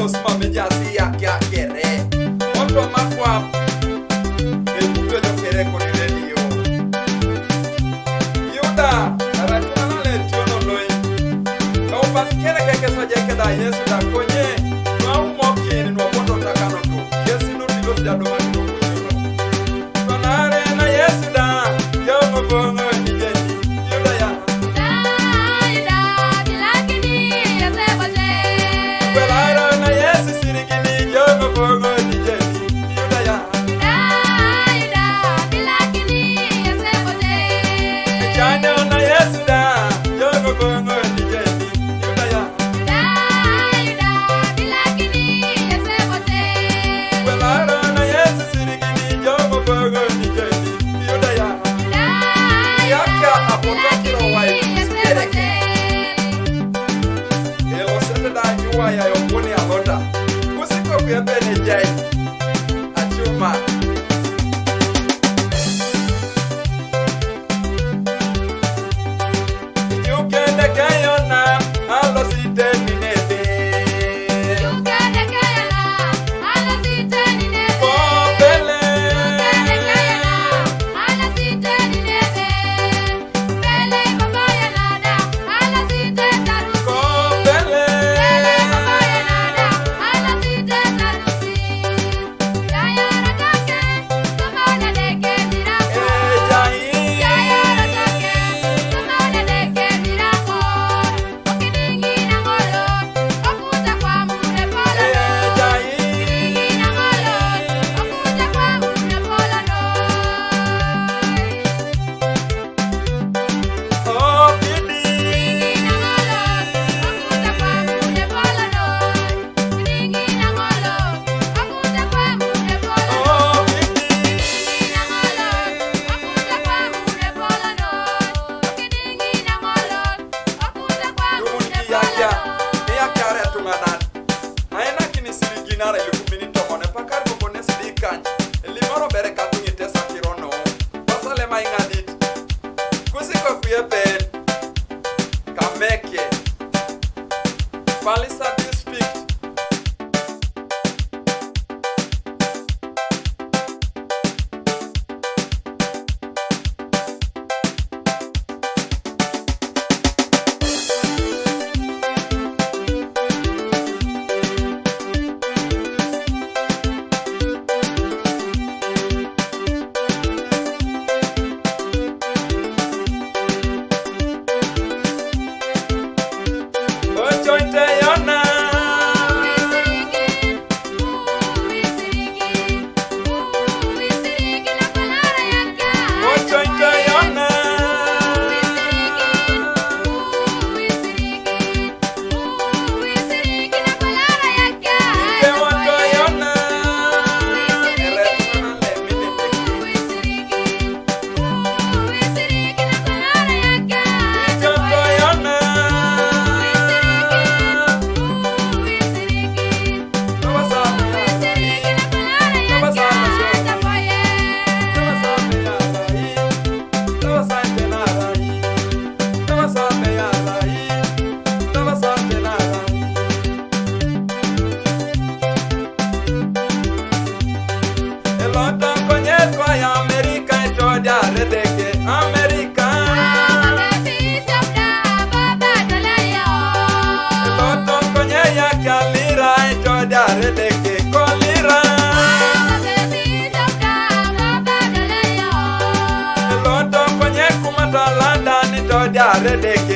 los mamejasi yake akere. Oto makwa ebuto jokere koni redio. Yuda aratuna le tiono noi. Kau paskere keke soje da Yesu da konye. Nwa umokini nwa moto takano tu. Yesu no dilos jado mani no kujono. Konare na Yesu da yomo bongo nijeni. Yuda ya ya yoponi alota kusiko kuyapene jai achuma yukende kayona alo siteni nete yukende kayona alo siteni nete kopele yukende kayona alo siteni nete pele baba ya nada alo siteni taru kopele Valisa district. Redeke